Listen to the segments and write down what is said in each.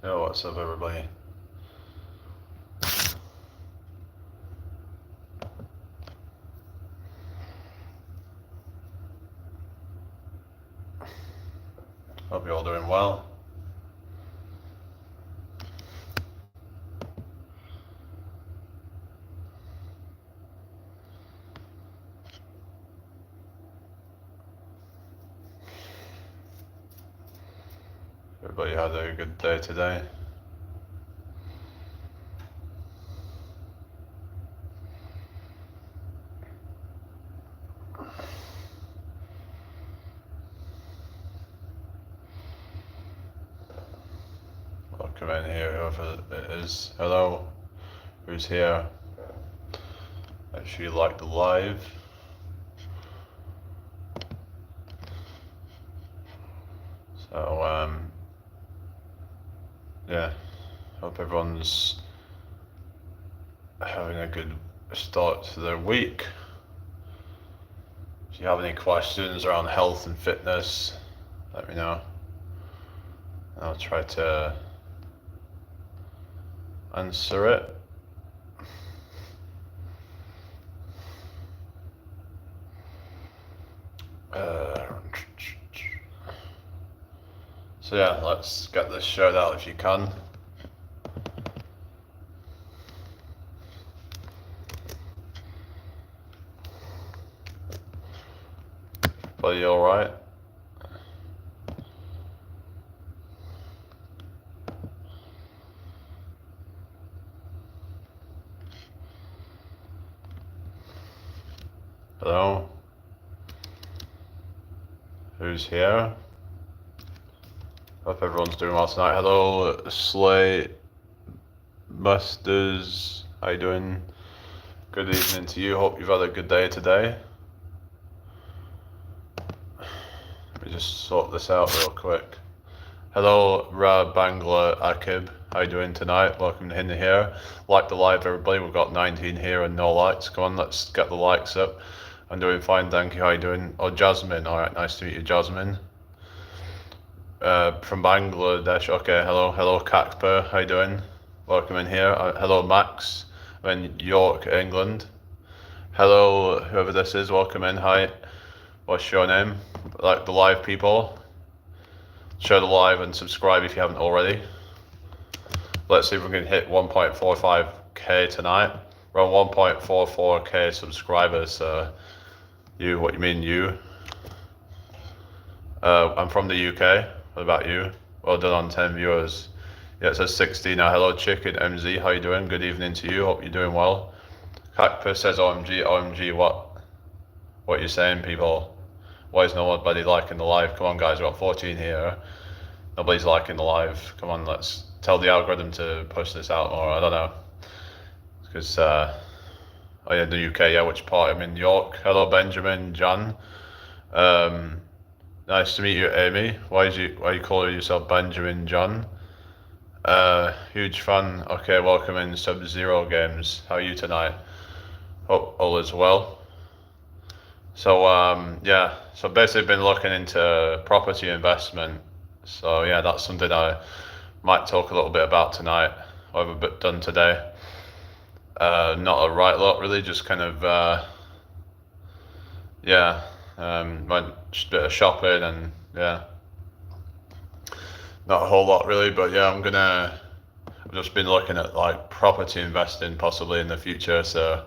Yo, what's up, everybody? Hope you're all doing well. Everybody had a good day today. Welcome in here, whoever it is. Hello, who's here? Make sure you like the live. So, yeah, hope everyone's having a good start to their week. If you have any questions around health and fitness, let me know. I'll try to answer it. So yeah, let's get this shout out if you can. Are you alright? Hello? Who's here? Hope everyone's doing well tonight. Hello, Slay Musters. How you doing? Good evening to you. Hope you've had a good day today. Let me just sort this out real quick. Hello, Ra Bangla Akib. How you doing tonight? Welcome to Hinda here. Like the live, everybody. We've got 19 here and no likes. Come on, let's get the likes up. I'm doing fine, thank you. How you doing? Oh, Jasmine. All right, nice to meet you, Jasmine. From Bangladesh. Okay, hello, Kakpa. How you doing? Welcome in here. Hello, Max. I'm in York, England. Hello, whoever this is. Welcome in. Hi. What's your name? Like the live people. Share the live and subscribe if you haven't already. Let's see if we can hit 1.45k tonight. We're on 1.44k subscribers. You? What you mean you? I'm from the UK. What about you? Well done on 10 viewers. Yeah, it says 60 now. Hello, Chicken MZ. How you doing? Good evening to you. Hope you're doing well. Cactus says OMG, OMG. What you saying, people? Why is nobody liking the live? Come on, guys. We've got 14 here. Nobody's liking the live. Come on, let's tell the algorithm to push this out more. I don't know. Because, oh yeah, the UK. Yeah, which part? I'm in York. Hello, Benjamin, Jan. Nice to meet you, Amy. Why you calling yourself Benjamin John? Huge fan. Okay, welcome in Sub-Zero Games. How are you tonight? Hope all is well. So yeah, so basically been looking into property investment. So yeah, that's something I might talk a little bit about tonight. I've a bit done today. Not a right lot really, just kind of yeah. Went just a bit of shopping and yeah, not a whole lot really, but yeah, I've just been looking at like property investing possibly in the future, so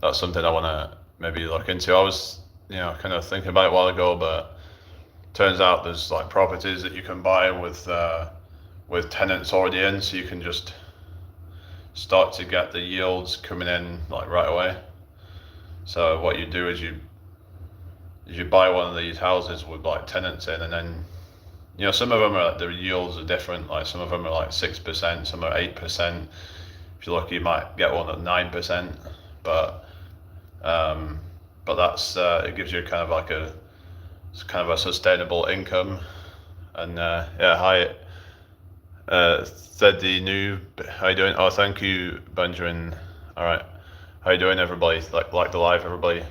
that's something I want to maybe look into. I was, kind of thinking about it a while ago, but turns out there's like properties that you can buy with tenants already in, so you can just start to get the yields coming in like right away. So what you do is you buy one of these houses with like tenants in, and then some of them are the yields are different. Like some of them are like 6%, some are 8%. If you're lucky, you might get one at 9%. But that's it gives you kind of a sustainable income. And yeah, hi, Theddy Noob, how you doing? Oh, thank you, Benjamin. All right, how you doing, everybody? Like the live, everybody.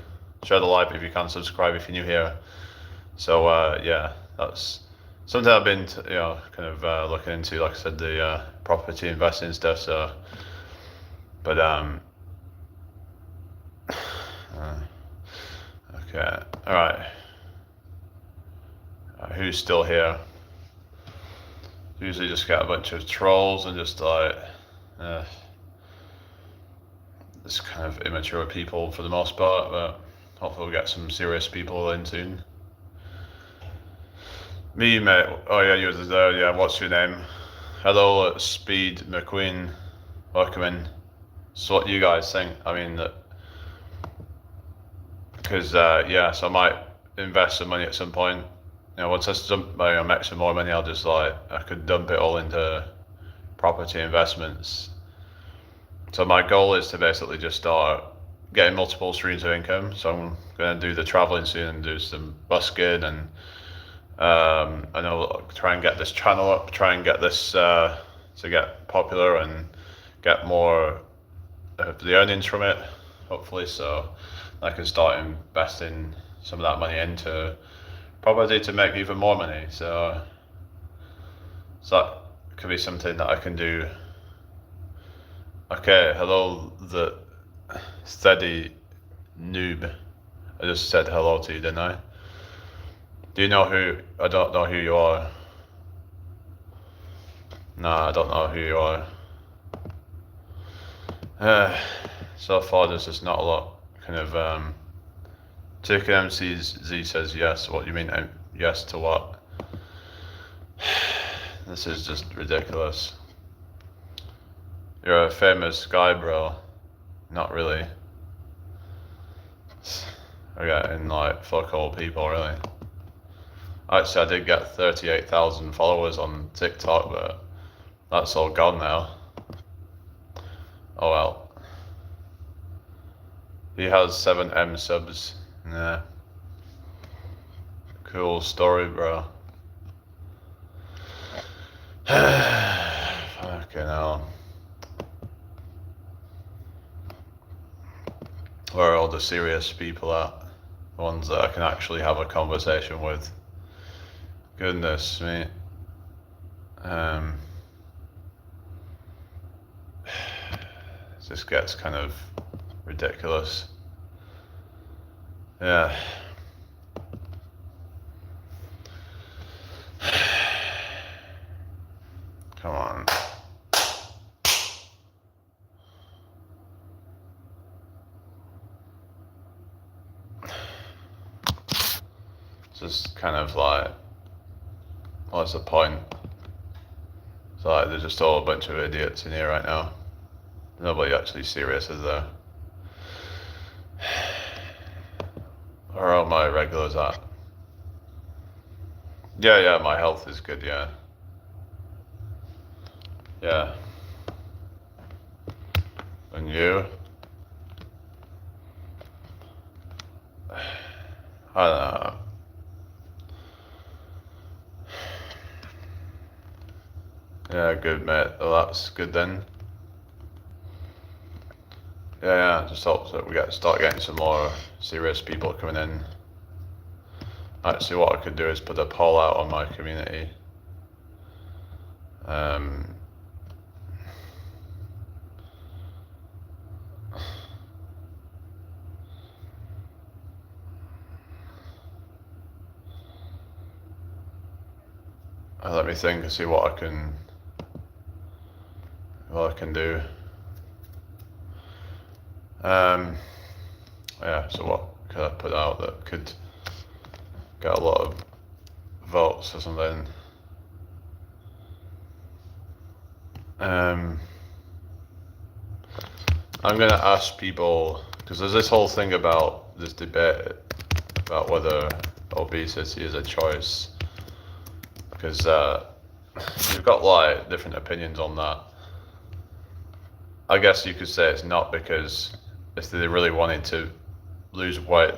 Share the live if you can, subscribe if you're new here. So yeah, that's something I've been, kind of looking into. Like I said, the property investing stuff. So, but okay, all right. Who's still here? Usually just get a bunch of trolls and just like this kind of immature people for the most part, but hopefully we'll get some serious people in soon. Me, mate. Oh yeah, you're there. Yeah, what's your name? Hello, Speed McQueen. Welcome in. So what do you guys think? I mean, because so I might invest some money at some point. Once I make some more money, I could dump it all into property investments. So my goal is to basically just start getting multiple streams of income. So I'm going to do the traveling soon and do some busking, and I know try and get this channel up, try and get this to get popular and get more of the earnings from it, hopefully. So I can start investing some of that money into property to make even more money. So that could be something that I can do. Okay, hello, the steady noob. I just said hello to you, didn't I? Do you know who? I don't know who you are. No, I don't know who you are. So far, there's just not a lot. Kind of. Chicken MCZ says yes. What do you mean? Yes to what? This is just ridiculous. You're a famous guy, bro. Not really. We're getting like fuck all people, really. Actually, I did get 38,000 followers on TikTok, but that's all gone now. Oh well. He has 7M subs. Yeah. Cool story, bro. Fucking hell. Where are all the serious people at? The ones that I can actually have a conversation with. Goodness me. This gets kind of ridiculous. Yeah. Come on. It's just kind of like, what's the point? It's like there's just all a bunch of idiots in here right now. Nobody actually serious, is there? Where are all my regulars at? Yeah, my health is good, yeah. Yeah. And you? I don't know. Yeah, good, mate. Well, that's good then. Yeah, just hope that we start getting some more serious people coming in. Actually, what I could do is put a poll out on my community. Let me think and see what I can do. Yeah, so what could I put out that could get a lot of votes or something? I'm going to ask people, because there's this whole thing about this debate about whether obesity is a choice, because you've got like different opinions on that. I guess you could say it's not, because if they really wanted to lose weight,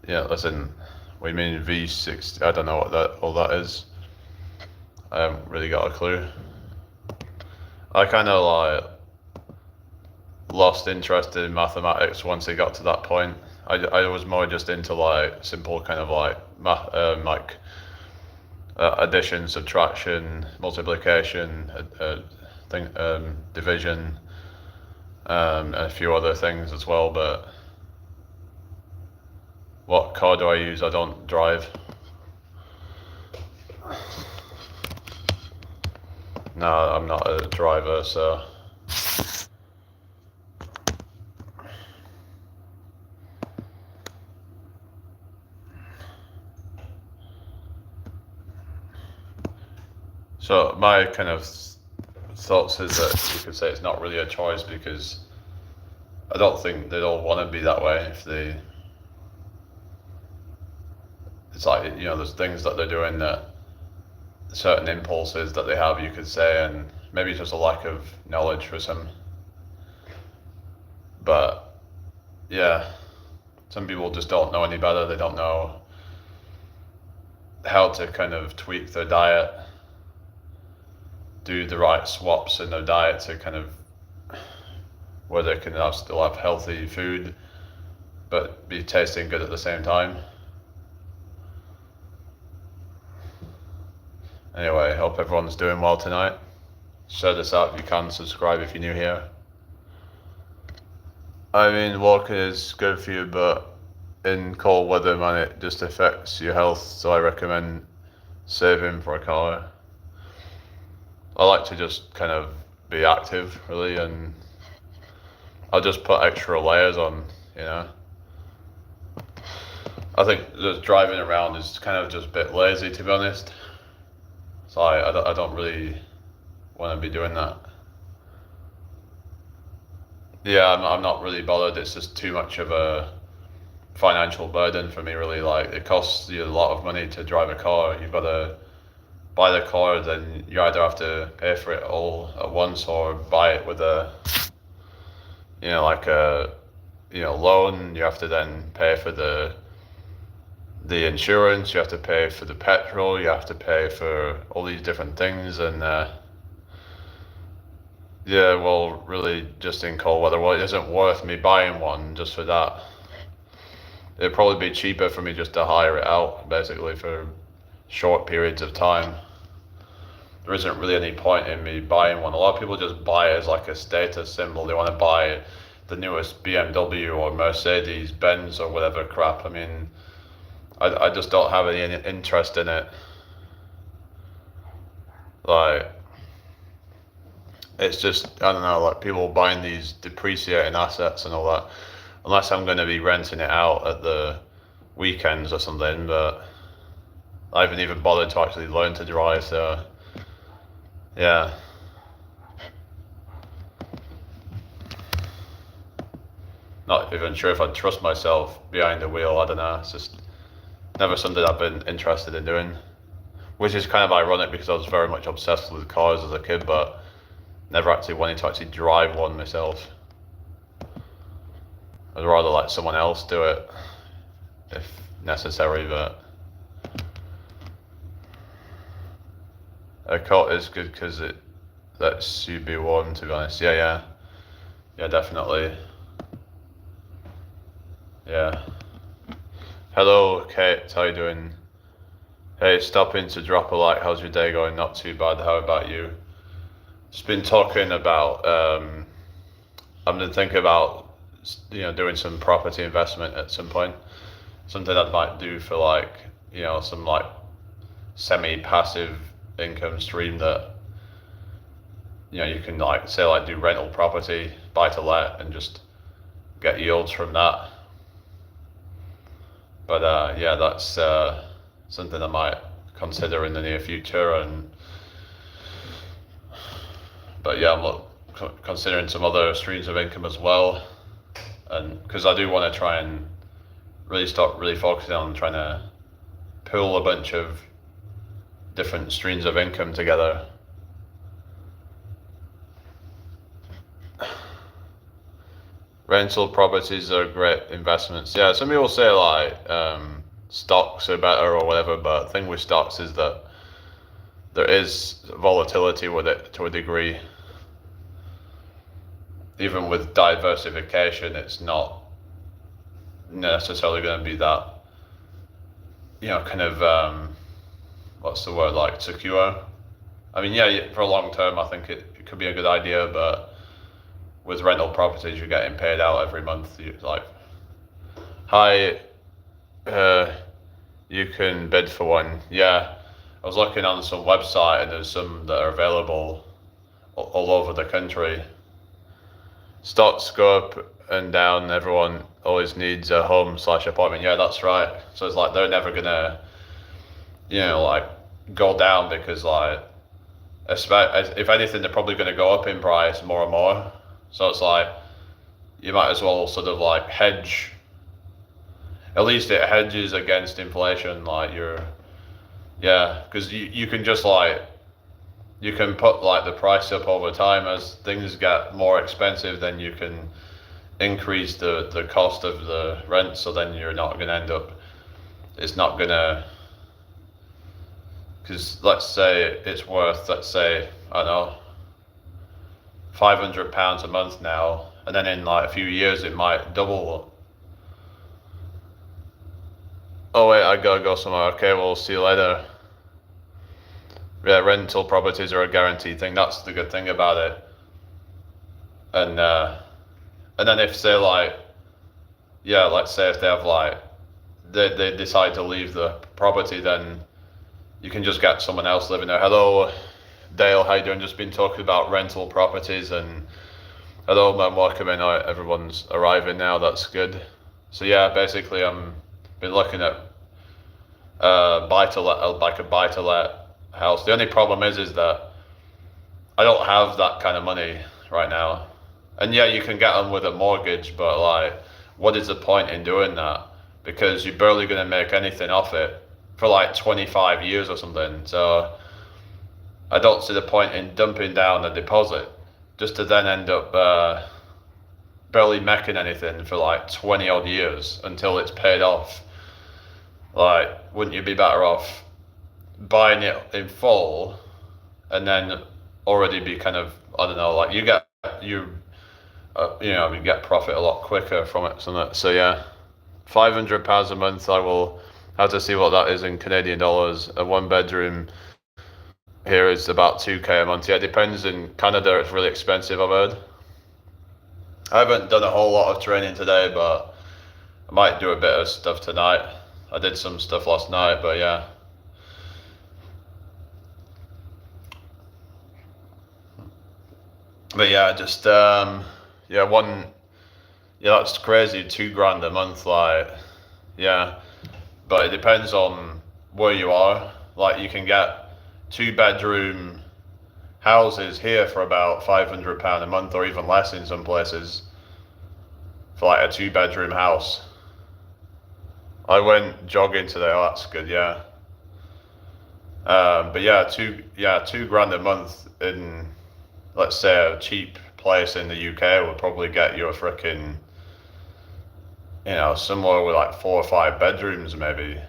listen, we mean V60, I don't know what all that is. I haven't really got a clue. I kind of like lost interest in mathematics once it got to that point. I was more just into like simple kind of like math, like addition, subtraction, multiplication, division, and a few other things as well. But what car do I use? I don't drive. No, I'm not a driver, so. So my kind of thoughts is that you could say it's not really a choice, because I don't think they'd all want to be that way if they. It's like, there's things that they're doing, that certain impulses that they have, you could say, and maybe it's just a lack of knowledge for some. But yeah, some people just don't know any better. They don't know how to kind of tweak their diet, do the right swaps in their diet to kind of where they can still have healthy food but be tasting good at the same time. Anyway, hope everyone's doing well tonight. Share this out if you can, subscribe if you're new here. I mean, walking is good for you, but in cold weather, man, it just affects your health, so I recommend saving for a car. I like to just kind of be active, really, and I'll just put extra layers on, I think just driving around is kind of just a bit lazy, to be honest. So I don't really want to be doing that. Yeah, I'm not really bothered. It's just too much of a financial burden for me, really. Like, it costs you a lot of money to drive a car. You've got to buy the car, then you either have to pay for it all at once or buy it with a, loan. You have to then pay for the insurance, you have to pay for the petrol, you have to pay for all these different things, and really, just in cold weather, it isn't worth me buying one just for that. It'd probably be cheaper for me just to hire it out, basically, for short periods of time. There isn't really any point in me buying one. A lot of people just buy it as like a status symbol. They want to buy the newest BMW or Mercedes Benz or whatever crap. I mean, I just don't have any interest in it. Like, it's just, I don't know, like people buying these depreciating assets and all that, unless I'm going to be renting it out at the weekends or something. But I haven't even bothered to actually learn to drive, so yeah. Not even sure if I'd trust myself behind the wheel. I don't know, it's just never something I've been interested in doing, which is kind of ironic because I was very much obsessed with cars as a kid, but never actually wanted to actually drive one myself. I'd rather let someone else do it if necessary, but a coat is good because it lets you be warm, to be honest. Yeah, definitely. Yeah. Hello, Kate. How you doing? Hey, stopping to drop a like. How's your day going? Not too bad. How about you? Just been talking about. I'm been thinking about, doing some property investment at some point. Something I might do for some semi-passive income stream that, you can do rental property, buy to let, and just get yields from that. But that's something I might consider in the near future. I'm considering some other streams of income as well, and because I do want to try and really start focusing on trying to pull a bunch of different streams of income together. Rental properties are great investments. Yeah, some people say stocks are better or whatever, but the thing with stocks is that there is volatility with it to a degree. Even with diversification, it's not necessarily going to be that, what's the word, like secure. I mean, yeah, for a long term, I think it could be a good idea, but with rental properties, you're getting paid out every month. You like, hi, you can bid for one. Yeah, I was looking on some website, and there's some that are available all over the country. Stock, scope, and down. Everyone always needs a home/apartment. Yeah, that's right. So it's like they're never gonna, like go down because like, if anything, they're probably gonna go up in price more and more. So it's like you might as well sort of like hedge. At least it hedges against inflation. Like because you can just like you can put like the price up over time as things get more expensive. Then you can increase the cost of the rent. So then you're not gonna end up. It's not gonna. Because let's say it's worth, let's say, I don't know, £500 a month now, and then in like a few years it might double. Oh wait, I gotta go somewhere. Okay, we'll see you later. Yeah, rental properties are a guaranteed thing. That's the good thing about it. And then if say like, let's say if they have like, they decide to leave the property, then you can just get someone else living there. Hello, Dale, how you doing? Just been talking about rental properties, and hello, man, welcome in. Everyone's arriving now, that's good. So yeah, basically I'm been looking at buy-to-let, like a buy-to-let house. The only problem is that I don't have that kind of money right now. And yeah, you can get them with a mortgage, but like, what is the point in doing that? Because you're barely gonna make anything off it for like 25 years or something. So I don't see the point in dumping down a deposit just to then end up barely making anything for like 20 odd years until it's paid off. Like, wouldn't you be better off buying it in full and then already be kind of, I don't know, like you get profit a lot quicker from it. So yeah, £500 a month. I will have to see what that is in Canadian dollars. A one bedroom here is about 2k a month. Yeah, it depends. In Canada, it's really expensive, I've heard. I haven't done a whole lot of training today, but I might do a bit of stuff tonight. I did some stuff last night, but yeah. But yeah, just that's crazy. £2,000 a month, like, yeah. But it depends on where you are. Like, you can get 2-bedroom houses here for about £500 a month, or even less in some places, for like a 2-bedroom house. I went jogging today. Oh, that's good. Yeah. But yeah, £2,000 a month in, let's say, a cheap place in the UK would probably get you a frickin', somewhere with like 4 or 5 bedrooms maybe.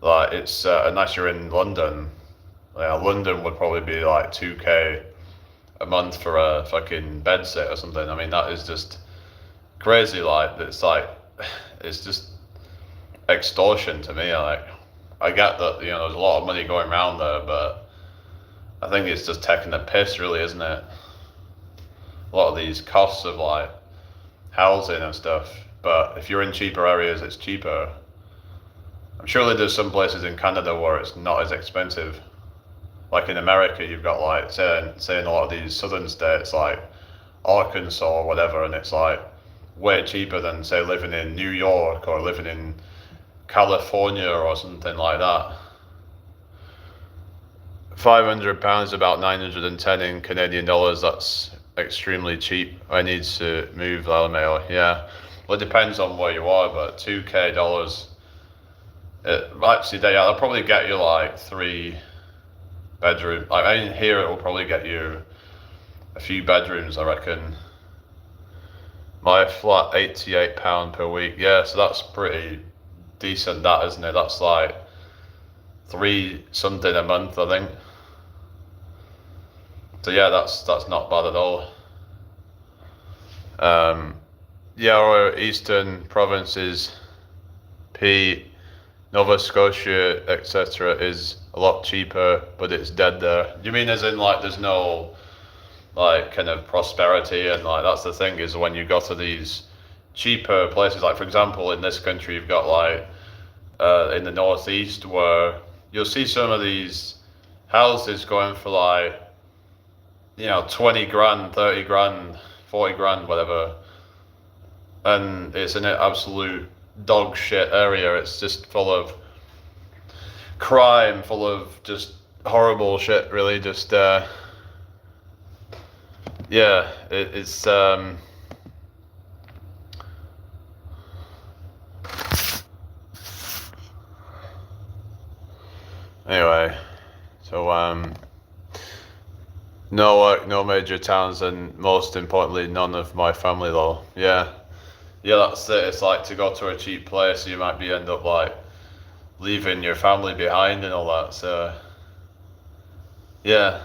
Like, it's unless you're in London. Yeah, London would probably be like 2k a month for a fucking bed sit or something. I mean, that is just crazy. Like, it's just extortion to me. Like, I get that, there's a lot of money going around there, but I think it's just taking the piss, really, isn't it? A lot of these costs of like housing and stuff. But if you're in cheaper areas, it's cheaper. I'm sure there's some places in Canada where it's not as expensive. Like in America, you've got like, say in a lot of these southern states, like Arkansas or whatever, and it's like way cheaper than, say, living in New York or living in California or something like that. £500, about 910 in Canadian dollars. That's extremely cheap. I need to move LMAO. Yeah, well, it depends on where you are, but $2k. They'll probably get you like 3 bedroom. Like, I mean, here it will probably get you a few bedrooms, I reckon. My flat, £88 per week. Yeah, so that's pretty decent, that, isn't it? That's like 3 something a month, I think. So yeah, that's not bad at all. Our eastern provinces, P Nova Scotia, etc., is a lot cheaper, but it's dead there. You mean as in like there's no like kind of prosperity, and like that's the thing is when you go to these cheaper places, like for example in this country you've got like in the northeast where you'll see some of these houses going for like 20 grand, 30 grand, 40 grand, whatever, and it's in an absolute dog shit area. It's just full of crime, full of just horrible shit, really. Just it's anyway. So no major towns, and most importantly, none of my family though. Yeah, that's it. It's like to go to a cheap place, you might end up like leaving your family behind and all that. So yeah.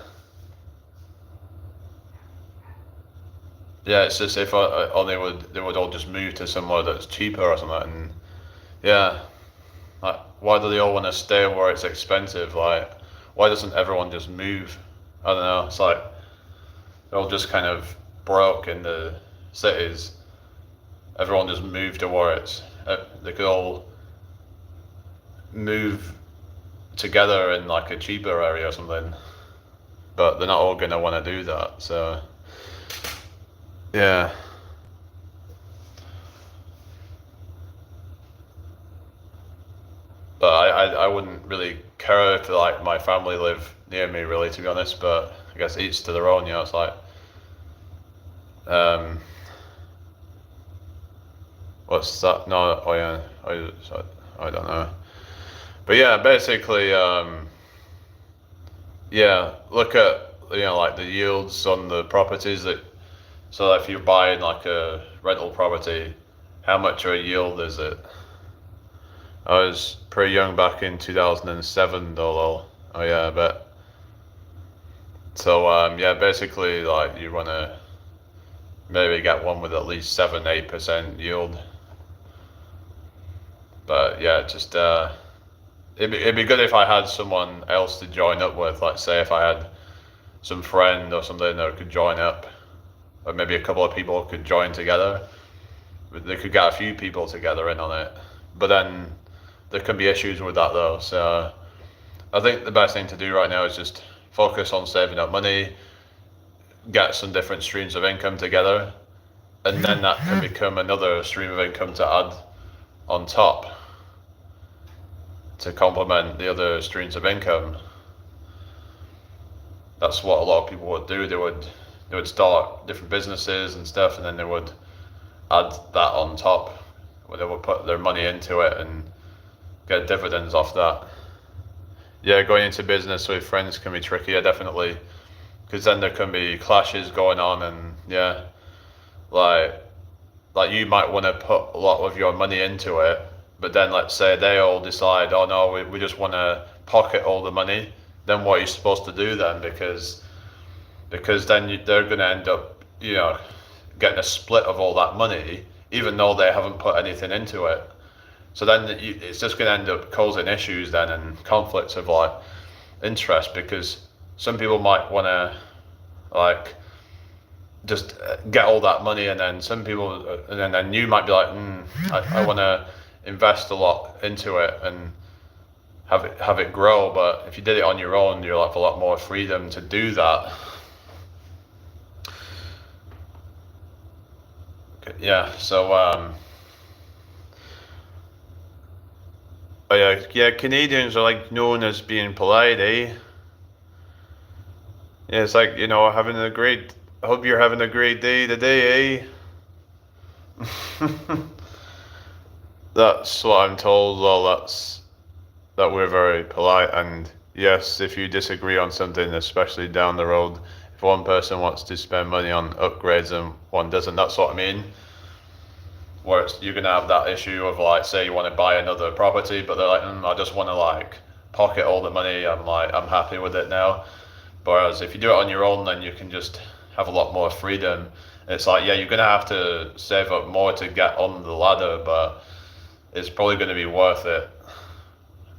Yeah, it's just if or they would all just move to somewhere that's cheaper or something. And yeah, like why do they all want to stay where it's expensive? Like why doesn't everyone just move? I don't know. It's like they're all just kind of broke in the cities. Everyone just moved to where it's they could all move together in like a cheaper area or something. But they're not all gonna want to do that. So yeah. But I wouldn't really care if like my family live near me, really, to be honest. But I guess each to their own. It's like um what's that? No, oh yeah, I don't know. But yeah, basically yeah, look at like the yields on the properties that. So if you're buying like a rental property, how much of a yield is it? I was pretty young back in 2007 though. Oh yeah, but so yeah, basically like you want to maybe get one with at least 7-8% yield. But yeah, just it'd be good if I had someone else to join up with. Like say if I had some friend or something that could join up, or maybe a couple of people could join together. They could get a few people together in on it, but then there can be issues with that though. So I think the best thing to do right now is just focus on saving up money, get some different streams of income together, and then that can become another stream of income to add on top to complement the other streams of income. That's what a lot of people would do. They would start different businesses and stuff, and then they would add that on top, where they would put their money into it and get dividends off that. Yeah, going into business with friends can be tricky, yeah, definitely, because then there can be clashes going on, and yeah, like you might want to put a lot of your money into it, but then let's say they all decide, oh no, we just want to pocket all the money. Then what are you supposed to do then? Because then they're going to end up, getting a split of all that money, even though they haven't put anything into it. So then it's just going to end up causing issues then and conflicts of like interest, because some people might want to like just get all that money, and then some people, and then you might be like, I want to invest a lot into it and have it grow. But if you did it on your own, you'll have a lot more freedom to do that. Yeah, so oh yeah, Canadians are like known as being polite, eh? Yeah, it's like, I hope you're having a great day today, eh? That's what I'm told. Well, that we're very polite, and yes, if you disagree on something, especially down the road, if one person wants to spend money on upgrades and one doesn't, that's what I mean. Where you're gonna have that issue of like, say you want to buy another property, but they're like, I just want to like pocket all the money. I'm happy with it now. Whereas if you do it on your own, then you can just have a lot more freedom. It's like, yeah, you're gonna have to save up more to get on the ladder, but it's probably going to be worth it.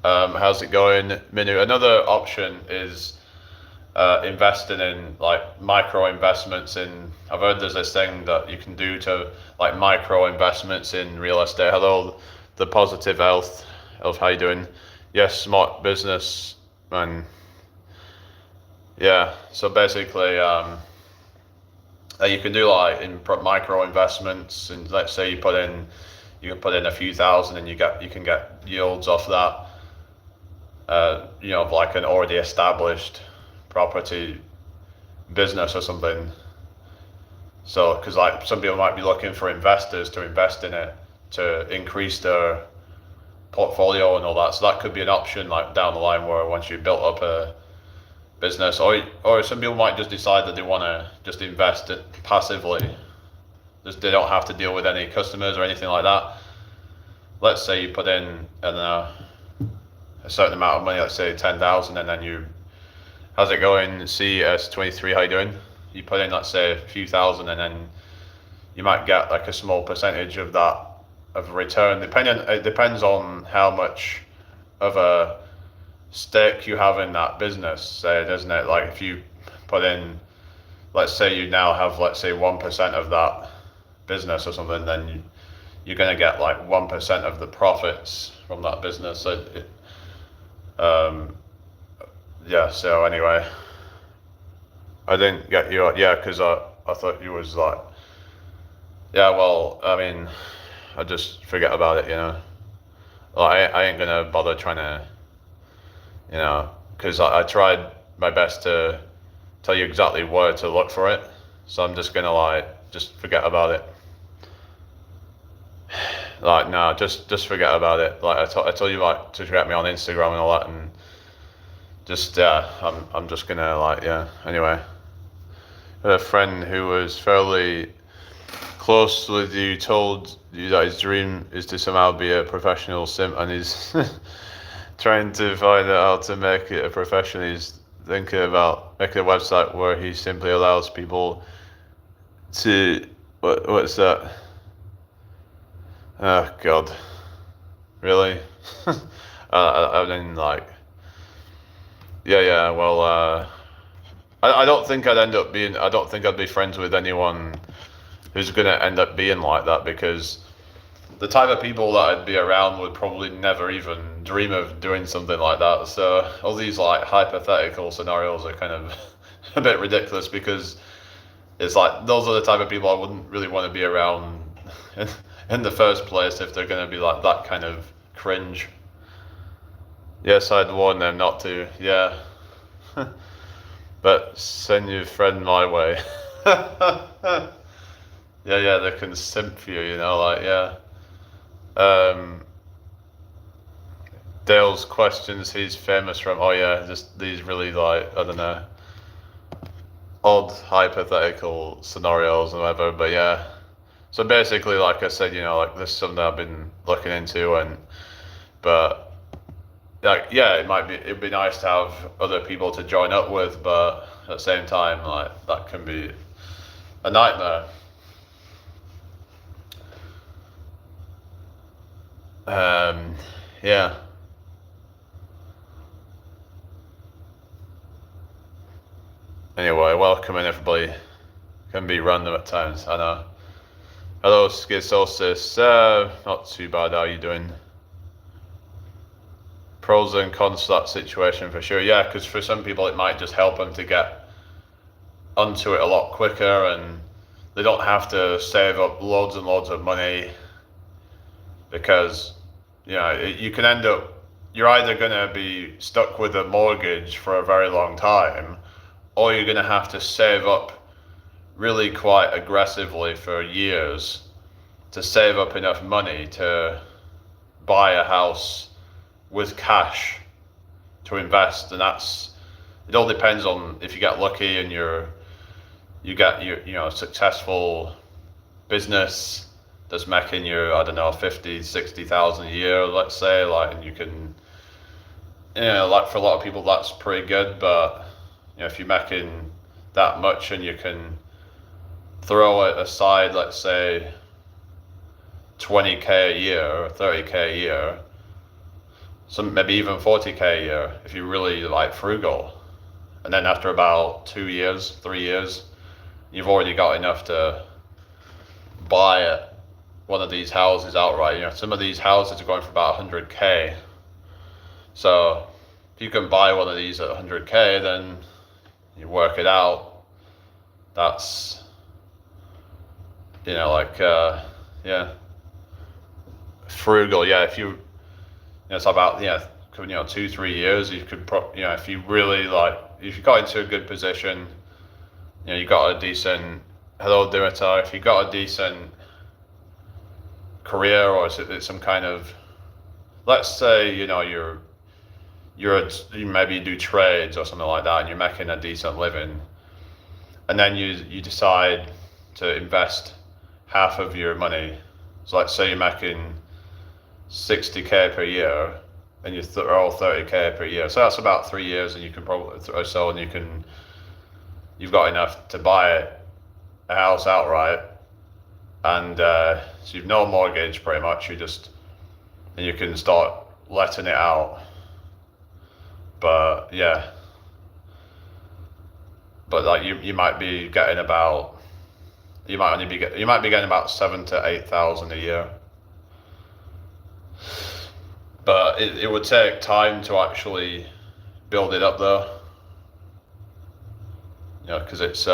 How's it going, Minu? Another option is investing in like micro investments in. I've heard there's this thing that you can do to like micro investments in real estate. Hello, the positive health. How you doing? Yes, smart business and yeah. So basically, you can do like in micro investments, and let's say you can put in a few thousand, and you can get yields off that. Like an already established property business or something. So, because like some people might be looking for investors to invest in it to increase their portfolio and all that. So that could be an option like down the line where once you've built up a business, or some people might just decide that they want to just invest it passively. Just they don't have to deal with any customers or anything like that. Let's say you put in, I don't know, a certain amount of money, let's say 10,000, and then how's it going? CS23, how you doing? You put in, let's say, a few thousand, and then you might get like a small percentage of that of return. It depends on how much of a stake you have in that business, say, doesn't it? Like if you put in, let's say you now have, let's say 1% of that business or something, then you're going to get like 1% of the profits from that business. So yeah, so anyway, I didn't get you, yeah, because I thought you was like, yeah, well, I mean, I just forget about it, Like, I ain't gonna bother trying to, because I tried my best to tell you exactly where to look for it, so I'm just gonna, like, just forget about it. Like, no, just forget about it. Like, I told you, like, to get me on Instagram and all that, and just, yeah, I'm just gonna, like, yeah, anyway. I had a friend who was fairly close with you, told you that his dream is to somehow be a professional simp, and he's trying to find out how to make it a profession. He's thinking about making a website where he simply allows people to, what's that? Oh, God. Really? I mean, like, yeah, well, I don't think I don't think I'd be friends with anyone who's going to end up being like that, because the type of people that I'd be around would probably never even dream of doing something like that. So all these like hypothetical scenarios are kind of a bit ridiculous, because it's like those are the type of people I wouldn't really want to be around in the first place if they're going to be like that kind of cringe. Yes, I'd warn them not to, yeah. But send your friend my way. Yeah, they can simp for you, like, yeah. Dale's questions he's famous from, oh yeah, just these really, like, I don't know, odd hypothetical scenarios and whatever, but yeah. So basically, like I said, like this is something I've been looking into, but like, yeah, it'd be nice to have other people to join up with, but at the same time, like, that can be a nightmare. Yeah. Anyway, welcome in everybody. Can be random at times, I know. Hello, Schizosis. Not too bad, how are you doing? Pros and cons to that situation for sure. Yeah, because for some people it might just help them to get onto it a lot quicker, and they don't have to save up loads and loads of money, because you can end up, you're either going to be stuck with a mortgage for a very long time, or you're going to have to save up really quite aggressively for years to save up enough money to buy a house with cash to invest. And it all depends on if you get lucky and you get your successful business that's making you, I don't know, 50, 60,000 a year, let's say, like, and you can, like for a lot of people that's pretty good, but if you're making that much and you can throw it aside, let's say 20k a year or 30k a year, some maybe even 40k a year if you're really like frugal. And then after about 2 years, 3 years, you've already got enough to buy one of these houses outright. You know, some of these houses are going for about 100k. So if you can buy one of these at 100k, then you work it out. That's, you know, like, yeah, frugal. Yeah, if you, it's about, 2-3 years, you could, if you really like, if you got into a good position, you got a decent, hello Dimitar, if you got a decent career, or is it some kind of, let's say, you maybe do trades or something like that, and you're making a decent living, and then you decide to invest half of your money. So let's say you're making 60k per year, and you throw 30k per year. So that's about 3 years, and you can probably you've got enough to buy a house outright, and so you've no mortgage pretty much. And you can start letting it out. But yeah, but like you might be getting about, you might be getting about 7,000 to 8,000 a year. But it would take time to actually build it up though. Because it's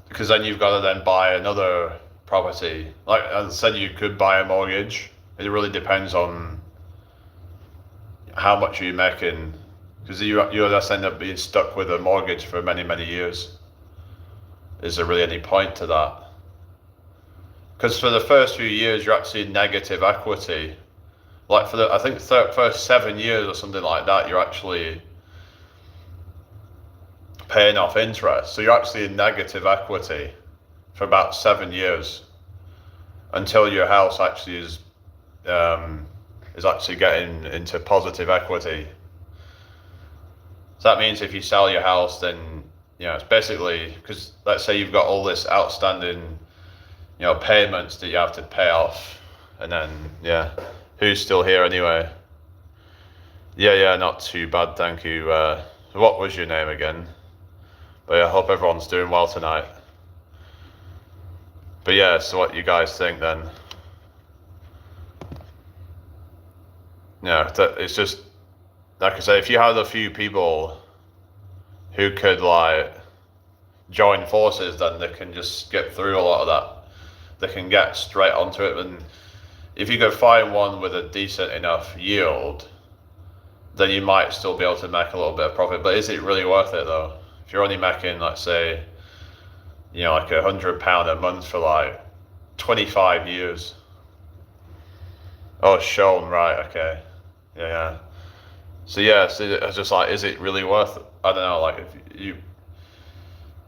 because then you've got to then buy another property. Like I said, you could buy a mortgage. It really depends on how much you're making, because you just end up being stuck with a mortgage for many, many years. Is there really any point to that? Because for the first few years, you're actually in negative equity. Like for I think first 7 years or something like that, you're actually paying off interest. So you're actually in negative equity for about 7 years until your house actually is actually getting into positive equity. So that means if you sell your house, then it's basically, because let's say you've got all this outstanding payments that you have to pay off, and then who's still here anyway? Yeah, not too bad, thank you. What was your name again? But I hope everyone's doing well tonight. But yeah, so what you guys think then? It's just, like I say, if you had a few people who could like join forces, then they can just skip through a lot of that. They can get straight onto it, and if you could find one with a decent enough yield, then you might still be able to make a little bit of profit. But is it really worth it though? If you're only making, let's say, like £100 a month for like 25 years. Oh, Sean, right, okay. Yeah. So it's just like, is it really worth it? I don't know, like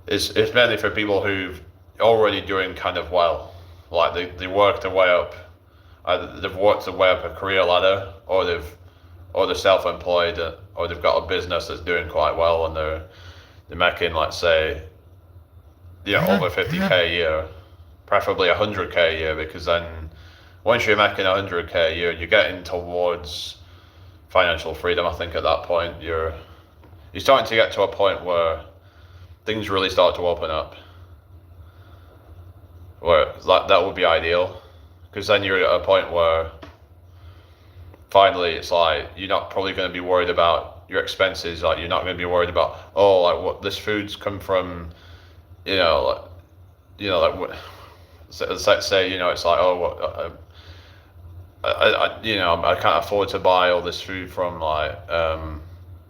it's mainly for people who've already doing kind of well. Like they worked their way up. Either they've worked their way up a career ladder, or they're self-employed, or they've got a business that's doing quite well, and they're making, let's say, over 50k a year, preferably 100k a year, because then once you're making 100k a year, you're getting towards financial freedom. I think at that point you're starting to get to a point where things really start to open up, where that would be ideal, because then you're at a point where finally it's like you're not probably going to be worried about your expenses. Like you're not going to be worried about, oh, like what this food's come from, let's say, it's like, oh, what, I can't afford to buy all this food from like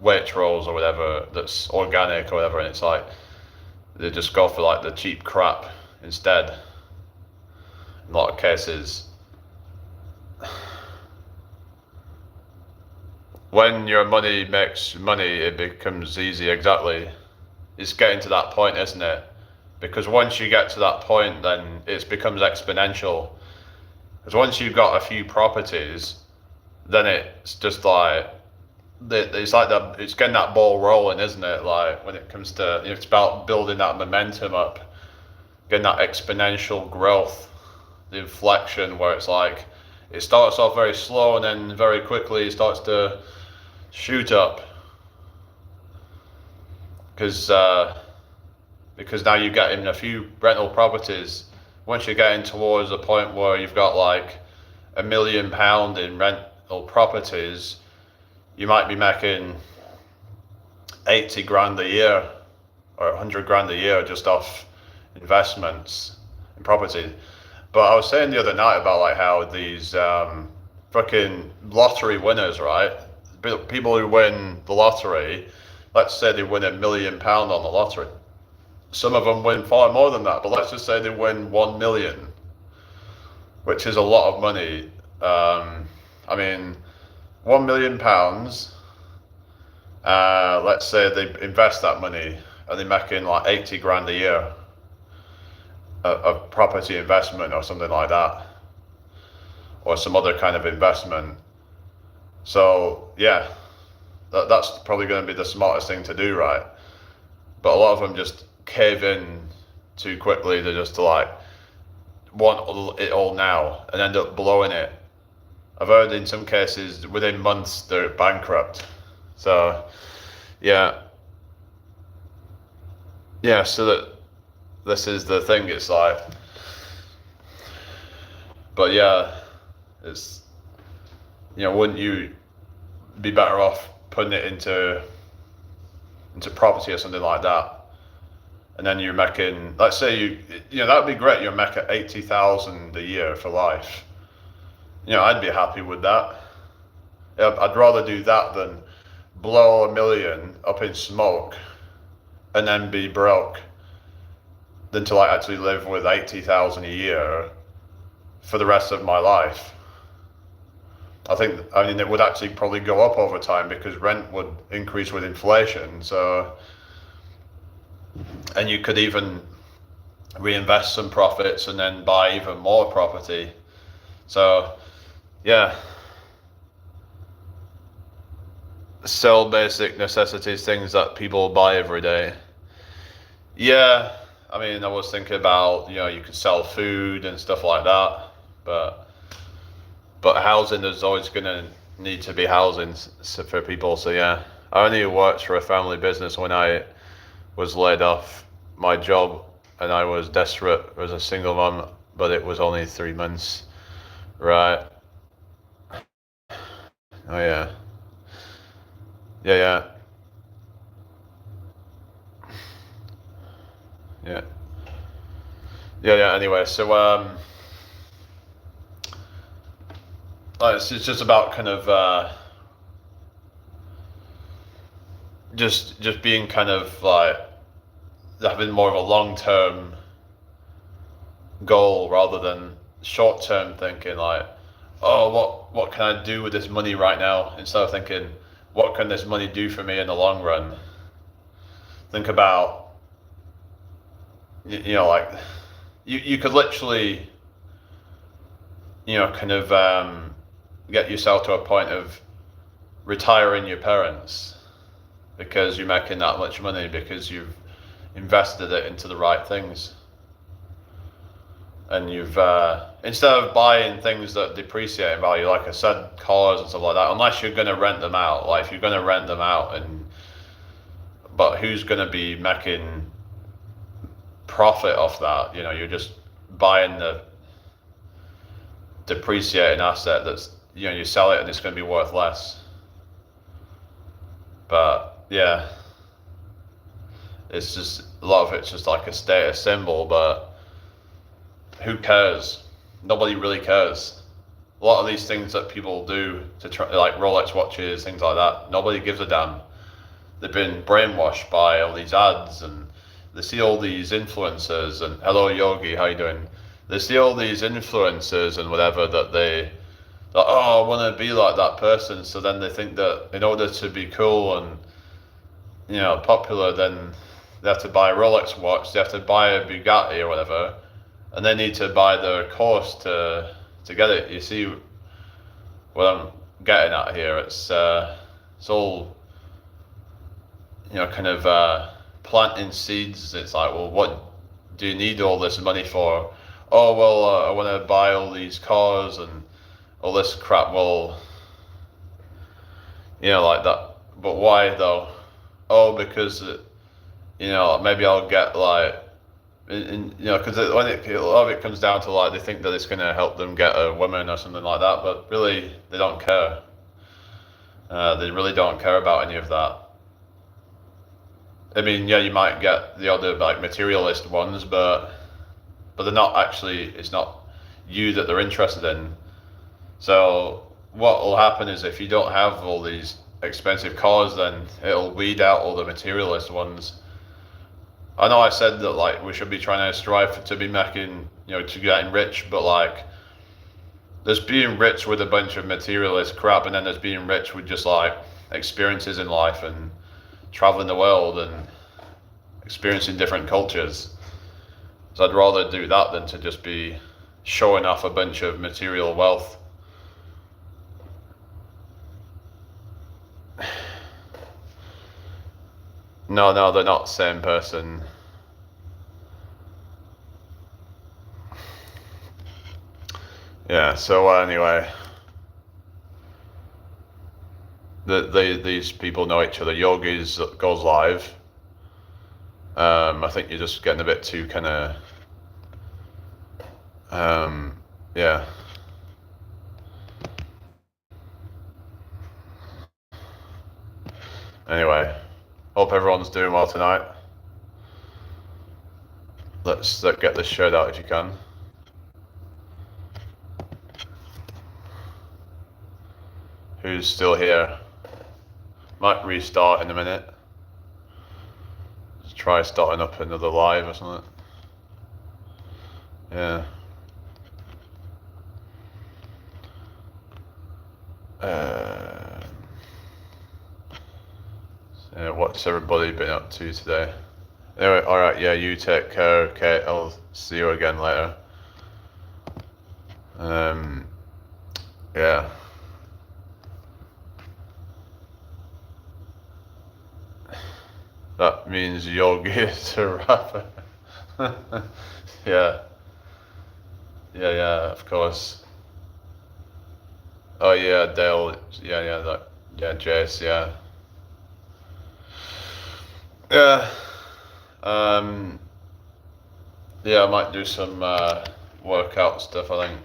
Waitrose or whatever that's organic or whatever, and it's like they just go for like the cheap crap instead. In a lot of cases, when your money makes money, it becomes easy. Exactly. It's getting to that point, isn't it? Because once you get to that point, then it becomes exponential. Because once you've got a few properties, then it's just like, it's getting that ball rolling, isn't it? Like when it comes to, it's about building that momentum up, getting that exponential growth, the inflection where it's like, it starts off very slow and then very quickly it starts to shoot up. Because now you're getting a few rental properties. Once you're getting towards a point where you've got like £1 million in rental properties, you might be making 80 grand a year or 100 grand a year just off investments in property. But I was saying the other night about like how these fucking lottery winners, right? People who win the lottery, let's say they win £1 million on the lottery. Some of them win far more than that, but let's just say they win 1 million, which is a lot of money. I mean, £1 million, let's say they invest that money and they're making like 80 grand a year of property investment or something like that, or some other kind of investment. So yeah, that's probably going to be the smartest thing to do, right? But a lot of them just cave in too quickly. They just like want it all now and end up blowing it. I've heard in some cases within months they're bankrupt. So yeah, so that this is the thing. It's like, but yeah, it's, wouldn't you be better off putting it into property or something like that? And then you're making, let's say that would be great. You're making 80,000 a year for life. I'd be happy with that. I'd rather do that than blow $1 million up in smoke and then be broke, than to like actually live with 80,000 a year for the rest of my life. I mean, it would actually probably go up over time because rent would increase with inflation. So, and you could even reinvest some profits and then buy even more property. So, yeah. Sell basic necessities, things that people buy every day. Yeah, I mean, I was thinking about, you could sell food and stuff like that, but housing is always going to need to be housing for people. So yeah, I only worked for a family business when I was laid off my job and I was desperate as a single mom, but it was only 3 months. Right. Oh yeah. Yeah. Anyway, so it's just about kind of just being kind of like having more of a long-term goal rather than short-term thinking, like, oh, what can I do with this money right now, instead of thinking, what can this money do for me in the long run? Think about, like, you could literally, kind of get yourself to a point of retiring your parents because you're making that much money because you've invested it into the right things. And you've, instead of buying things that depreciate in value, like I said, cars and stuff like that, unless you're going to rent them out, like if you're going to rent them out, but who's going to be making profit off that? You're just buying the depreciating asset that's, you sell it and it's going to be worth less. But yeah, it's just, a lot of it's just like a status symbol, but who cares? Nobody really cares. A lot of these things that people do to try, like Rolex watches, things like that, nobody gives a damn. They've been brainwashed by all these ads, and they see all these influencers, and hello Yogi, how you doing? They see all these influencers and whatever that they, oh, I want to be like that person. So then they think that in order to be cool and, popular, then they have to buy a Rolex watch, they have to buy a Bugatti or whatever, and they need to buy their course to get it. You see what I'm getting at here? It's all, kind of planting seeds. It's like, well, what do you need all this money for? Oh, well, I want to buy all these cars and all this crap will, like that. But why though? Oh, because maybe I'll get like, because a lot of it comes down to like they think that it's going to help them get a woman or something like that, but really they don't care. They really don't care about any of that. I mean, yeah, you might get the other like materialist ones, but they're not actually. It's not you that they're interested in. So what will happen is if you don't have all these expensive cars, then it'll weed out all the materialist ones. I know I said that like we should be trying to strive to be making, to getting rich, but like there's being rich with a bunch of materialist crap, and then there's being rich with just like experiences in life and traveling the world and experiencing different cultures. So I'd rather do that than to just be showing off a bunch of material wealth. No, they're not the same person. Yeah, so anyway, these people know each other. Yogis goes live. I think you're just getting a bit too kind of, yeah. Anyway, hope everyone's doing well tonight. Let's get this shared out if you can. Who's still here? Might restart in a minute. Just try starting up another live or something. Yeah. So what's everybody been up to today? Anyway, alright, yeah, you take care, okay, I'll see you again later. Yeah. That means Yogi is a rapper. Yeah. Yeah, of course. Oh yeah, Dale, yeah, Jace, yeah. Yeah. Yeah, I might do some workout stuff, I think.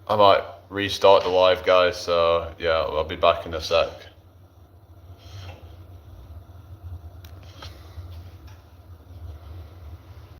I might restart the live, guys, so yeah, I'll be back in a sec.